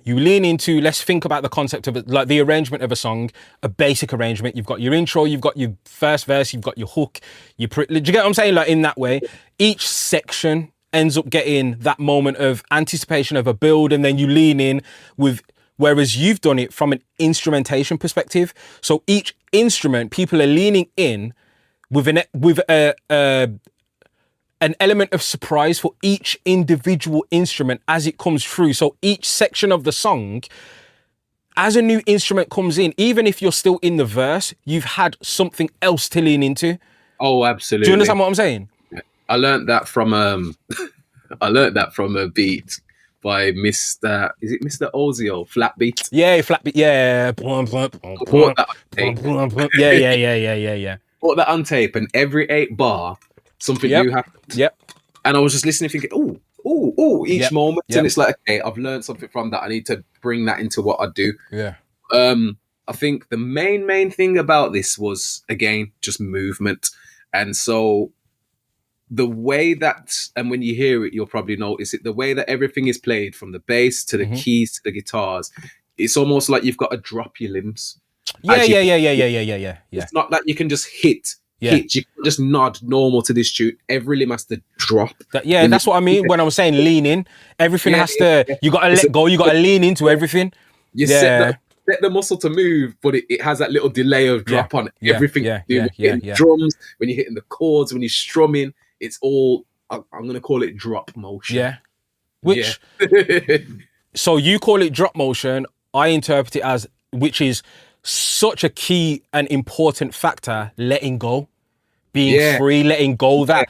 you lean into, let's think about the concept of it, like the arrangement of a song, a basic arrangement. You've got your intro, you've got your first verse, you've got your hook. Do you get what I'm saying? Like, in that way, each section ends up getting that moment of anticipation of a build, and then you lean in with Whereas you've done it from an instrumentation perspective. So each instrument, people are leaning in with an element of surprise for each individual instrument as it comes through. So each section of the song, as a new instrument comes in, even if you're still in the verse, you've had something else to lean into. Oh, absolutely. Do you understand what I'm saying? I learned that from a beat by Mr. Is it Mr. Ozio? Flat beat. Yeah, flat beat. Yeah. Bought that on tape. Yeah. Bought that on tape, and every 8 bar, something new happened. Yep. And I was just listening, thinking, each moment, and it's like, okay, I've learned something from that. I need to bring that into what I do. Yeah. I think the main thing about this was, again, just movement. And so the way that, and when you hear it, you'll probably notice it, the way that everything is played, from the bass to the keys to the guitars, it's almost like you've got to drop your limbs. Yeah. It's not like you can just hit. You can just nod normal to this tune. Every limb has to drop. That's what I mean when I was saying lean in. Everything has to, you got to let go, you got to lean into everything. You set the muscle to move, but it has that little delay of drop on everything. Drums, when you're hitting the chords, when you're strumming, it's all, I'm going to call it drop motion. Yeah. So you call it drop motion, I interpret it as, which is such a key and important factor, letting go, being free, letting go, that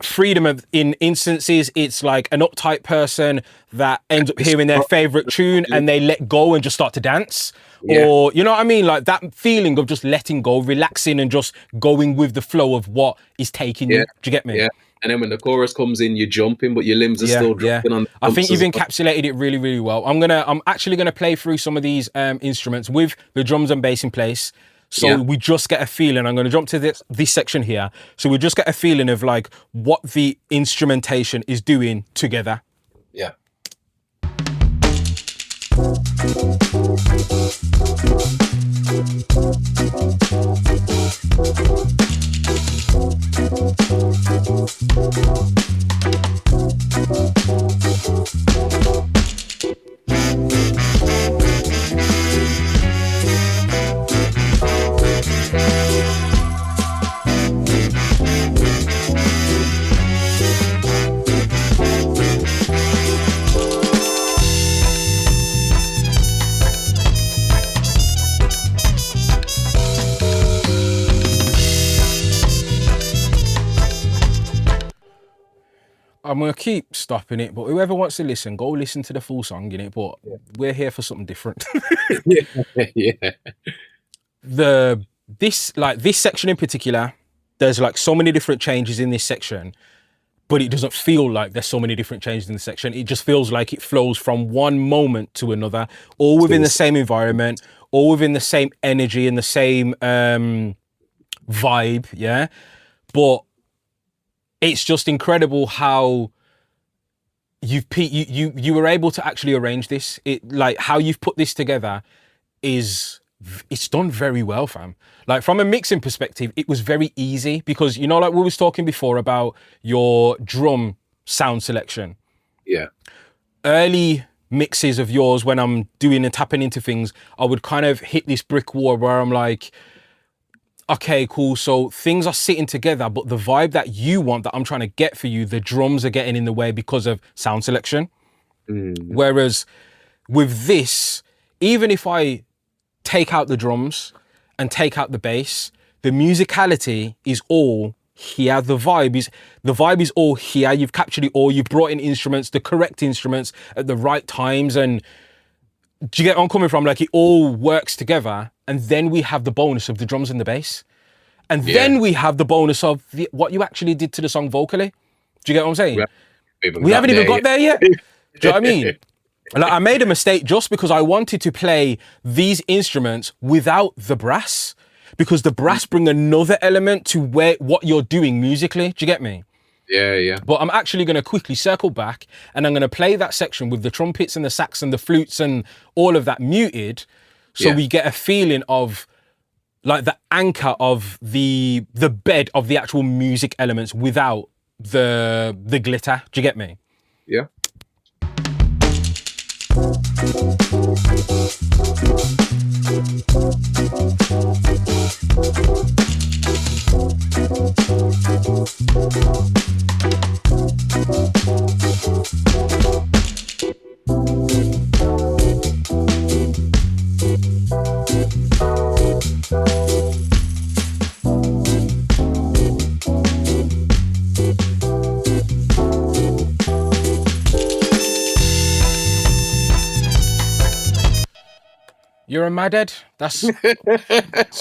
freedom of, in instances, it's like an uptight person that ends up hearing their favorite tune and they let go and just start to dance. Or, you know what I mean? Like that feeling of just letting go, relaxing and just going with the flow of what is taking you. Do you get me? Yeah. And then when the chorus comes in, you're jumping, but your limbs are still dropping on. I think you've encapsulated it really, really well. I'm actually gonna play through some of these instruments with the drums and bass in place. So we just get a feeling. I'm gonna jump to this section here. So we just get a feeling of like what the instrumentation is doing together. Yeah. I'm going to keep stopping it, but whoever wants to listen, go listen to the full song, innit? But we're here for something different. This section in particular, there's like so many different changes in this section, but it doesn't feel like there's so many different changes in the section. It just feels like it flows from one moment to another, all within the same environment, all within the same energy and the same vibe, yeah? But it's just incredible how you were able to actually arrange this. It, like, how you've put this together it's done very well, fam. Like, from a mixing perspective, it was very easy because, you know, like we was talking before about your drum sound selection. Yeah. Early mixes of yours, when I'm doing and tapping into things, I would kind of hit this brick wall where I'm like, okay, cool. So things are sitting together, but the vibe that you want, that I'm trying to get for you, the drums are getting in the way because of sound selection. Whereas with this, even if I take out the drums and take out the bass, the musicality is all here. The vibe is all here. You've captured it all. You've brought in instruments, the correct instruments at the right times. And do you get where I'm coming from? Like, it all works together. And then we have the bonus of the drums and the bass. And then we have the bonus of what you actually did to the song vocally. Do you get what I'm saying? We haven't even got there yet. Do you know what I mean? Like, I made a mistake just because I wanted to play these instruments without the brass, because the brass bring another element to what you're doing musically. Do you get me? Yeah. But I'm actually going to quickly circle back and I'm going to play that section with the trumpets and the sax and the flutes and all of that muted, so we get a feeling of like the anchor of the bed of the actual music elements without the glitter. Do you get me? Yeah. You're a madhead. That's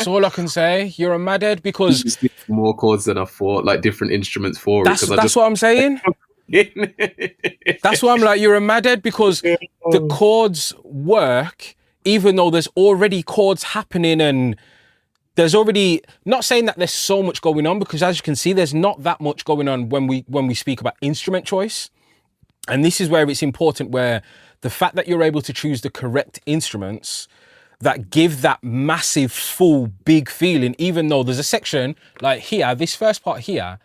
all I can say. You're a madhead because Just more chords than I thought, like different instruments for it. That's what I'm saying. That's why I'm like, you're a madhead because the chords work, even though there's already chords happening and there's already, not saying that there's so much going on, because as you can see, there's not that much going on when we speak about instrument choice. And this is where it's important, where the fact that you're able to choose the correct instruments that give that massive, full, big feeling, even though there's a section like here, this first part here,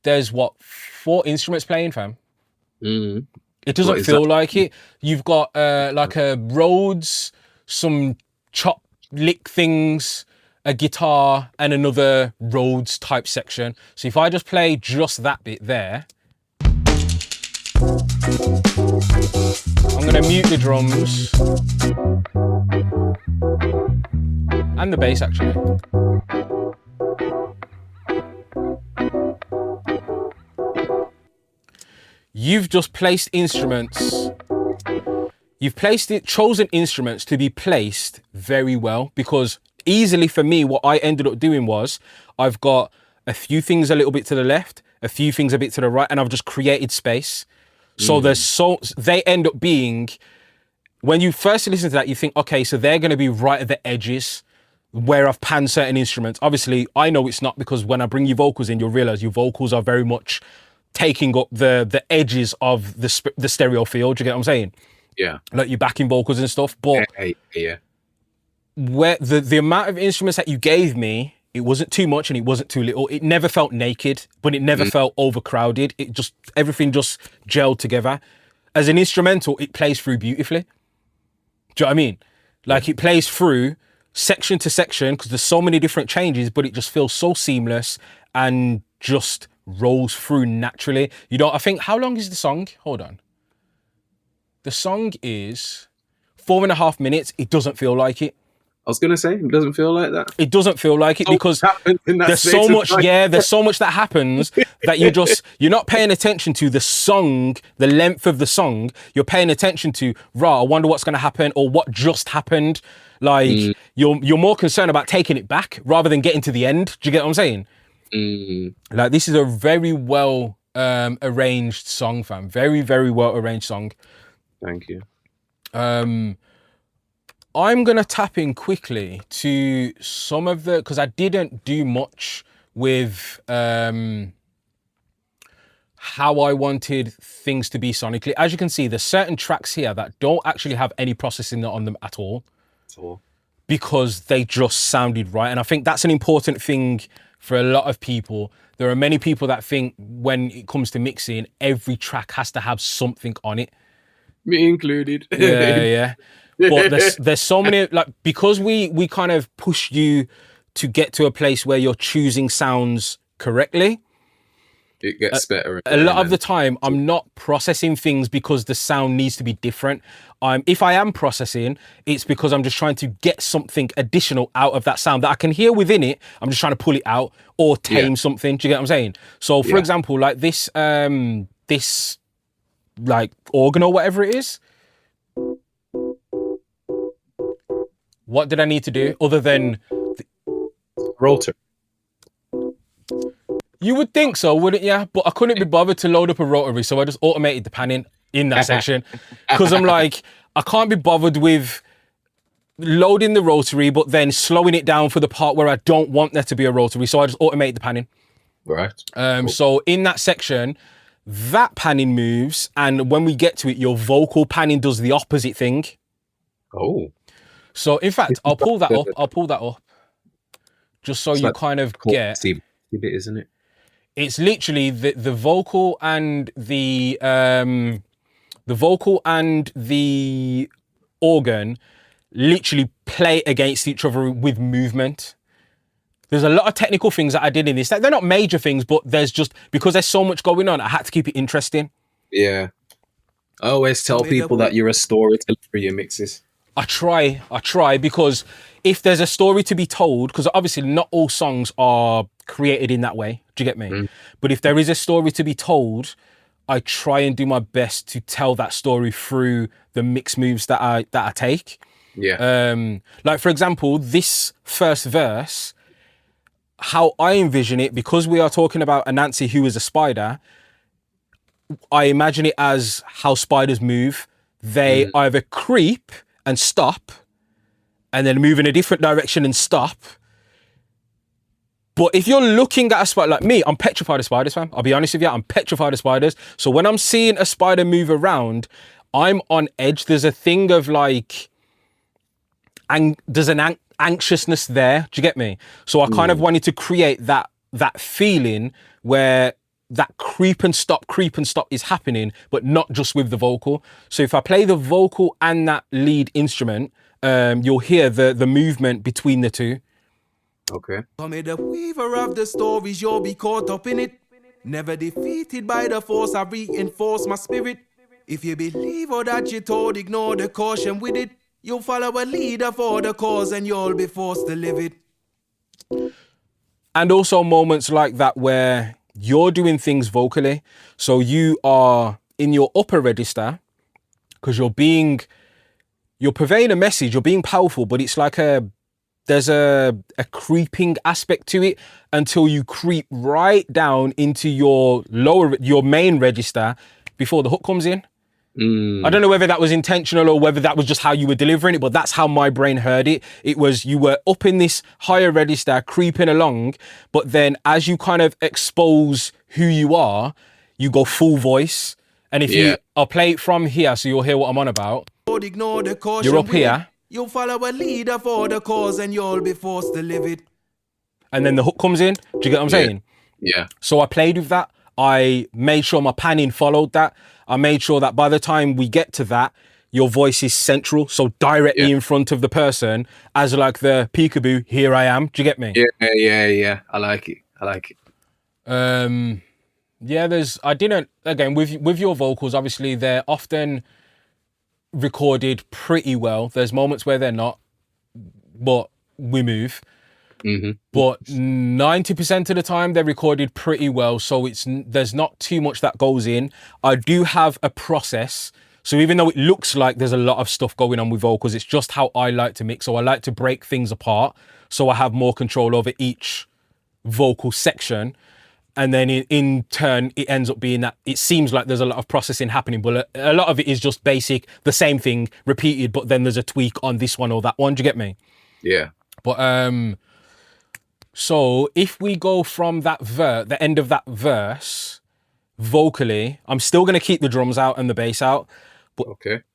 there's what, 4 instruments playing, fam? Mm. It doesn't feel like it. You've got like a Rhodes, some chop lick things, a guitar, and another Rhodes type section. So if I just play just that bit there, I'm gonna mute the drums and the bass actually. You've just placed instruments. You've chosen instruments to be placed very well, because easily for me, what I ended up doing was I've got a few things a little bit to the left, a few things a bit to the right, and I've just created space. So they end up being, when you first listen to that, you think, okay, so they're going to be right at the edges where I've panned certain instruments. Obviously, I know it's not, because when I bring your vocals in, you'll realize your vocals are very much taking up the edges of the stereo field. You get what I'm saying? Yeah. Like your backing vocals and stuff. But yeah. Where the amount of instruments that you gave me, it wasn't too much and it wasn't too little. It never felt naked, but it never felt overcrowded. It just, everything just gelled together. As an instrumental, it plays through beautifully. Do you know what I mean? Like it plays through section to section, because there's so many different changes, but it just feels so seamless and just rolls through naturally. You know, I think, how long is the song? Hold on. The song is 4.5 minutes. It doesn't feel like it. I was gonna say, it doesn't feel like that. It doesn't feel like it, because there's so much, there's so much that happens that you're not paying attention to the song, the length of the song. You're paying attention to, I wonder what's gonna happen, or what just happened. Like you're more concerned about taking it back rather than getting to the end. Do you get what I'm saying? Like this is a very well arranged song, fam. Very, very well arranged song. Thank you. I'm going to tap in quickly to some of the, because I didn't do much with how I wanted things to be sonically. As you can see, there's certain tracks here that don't actually have any processing on them at all. Because they just sounded right. And I think that's an important thing for a lot of people. There are many people that think when it comes to mixing, every track has to have something on it. Me included. Yeah. But there's so many, like, because we kind of push you to get to a place where you're choosing sounds correctly. It gets better. A lot of the time, I'm not processing things because the sound needs to be different. If I am processing, it's because I'm just trying to get something additional out of that sound that I can hear within it. I'm just trying to pull it out or tame something. Do you get what I'm saying? So, for example, like this like organ or whatever it is. What did I need to do other than rotor? You would think so, wouldn't you? But I couldn't be bothered to load up a rotary, so I just automated the panning in that section. Because I'm like, I can't be bothered with loading the rotary, but then slowing it down for the part where I don't want there to be a rotary, so I just automated the panning. Right. Cool. So in that section, that panning moves, and when we get to it, your vocal panning does the opposite thing. Oh. So in fact, I'll pull that up. Just so you kind of get... bit, isn't it? It's literally the vocal and the organ literally play against each other with movement. There's a lot of technical things that I did in this. They're not major things, but because there's so much going on, I had to keep it interesting. Yeah. I always tell people that you're a storyteller for your mixes. I try because if there's a story to be told, because obviously not all songs are created in that way. Do you get me? But if there is a story to be told, I try and do my best to tell that story through the mix moves that I take. Yeah. Like for example, this first verse, how I envision it, because we are talking about Anansi, who is a spider, I imagine it as how spiders move. They either creep and stop, and then move in a different direction and stop. But if you're looking at a spider, like me, I'm petrified of spiders, fam. I'll be honest with you, I'm petrified of spiders. So when I'm seeing a spider move around, I'm on edge. There's a thing of like, there's an anxiousness there. Do you get me? So I kind of wanted to create that feeling where that creep and stop is happening, but not just with the vocal. So if I play the vocal and that lead instrument, you'll hear the movement between the two. Okay. Come the weaver of the stories, you'll be caught up in it. Never defeated by the force, I reinforce my spirit. If you believe all that you're told, ignore the caution with it. You'll follow a leader for the cause and you'll be forced to live it. And also moments like that where you're doing things vocally. So you are in your upper register because you're purveying a message, you're being powerful, but it's like there's a creeping aspect to it until you creep right down into your main register before the hook comes in. I don't know whether that was intentional or whether that was just how you were delivering it, but that's how my brain heard it. It was you were up in this higher register, creeping along, but then as you kind of expose who you are, you go full voice. And I'll play it from here so you'll hear what I'm on about. Ignore the caution. You're up here. You'll follow a leader for the cause and you'll be forced to live it. And then the hook comes in. Do you get what I'm saying? Yeah. So I played with that. I made sure my panning followed that. I made sure that by the time we get to that, your voice is central, so directly in front of the person as like the peekaboo, here I am. Do you get me? Yeah. I like it. Again, with your vocals, obviously they're often recorded pretty well. There's moments where they're not, but we move. But 90% of the time they're recorded pretty well, so there's not too much that goes in. I do have a process, so even though it looks like there's a lot of stuff going on with vocals, it's just how I like to mix. So I like to break things apart so I have more control over each vocal section, and then in turn it ends up being that it seems like there's a lot of processing happening, but a lot of it is just basic, the same thing repeated, but then there's a tweak on this one or that one. Do you get me? Yeah. But so if we go from the end of that verse, vocally, I'm still going to keep the drums out and the bass out, but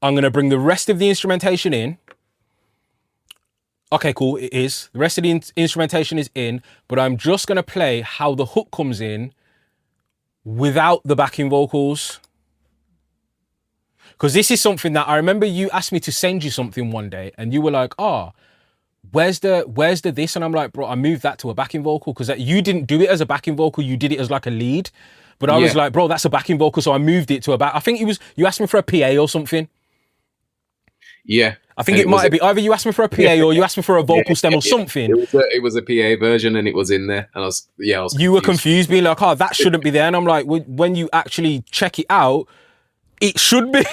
I'm going to bring the rest of the instrumentation in. Okay, cool, it is. The rest of the instrumentation is in, but I'm just going to play how the hook comes in without the backing vocals. Because this is something that I remember you asked me to send you something one day, and you were like, where's the this? And I'm like, bro, I moved that to a backing vocal because you didn't do it as a backing vocal, you did it as like a lead. But I was like, bro, that's a backing vocal, so I moved it to I think you asked me for a PA or something. Yeah. I think it might have been either you asked me for a PA or you asked me for a vocal stem or something. It was a PA version and it was in there. And I was you were confused, being like, that shouldn't be there. And I'm like, when you actually check it out, it should be.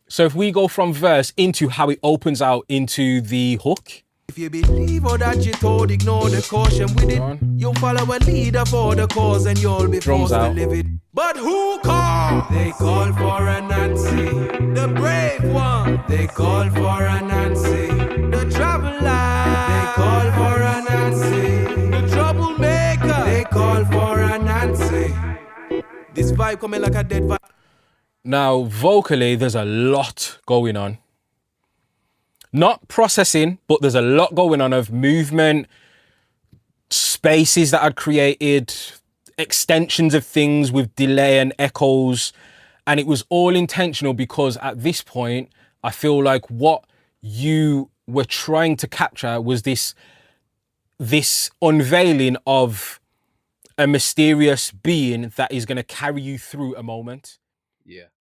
So if we go from verse into how it opens out into the hook. If you believe all that you're told, ignore the caution with it. You'll follow a leader for the cause and you'll be forced to live it. But who called? They call for Anansi, the brave one. They call for Anansi, the traveler. They call for Anansi, the troublemaker. They call for Anansi. This vibe coming like a dead vibe. Now, vocally, there's a lot going on. Not processing, but there's a lot going on of movement, spaces that I'd created, extensions of things with delay and echoes. And it was all intentional because at this point, I feel like what you were trying to capture was this unveiling of a mysterious being that is going to carry you through a moment. Yeah.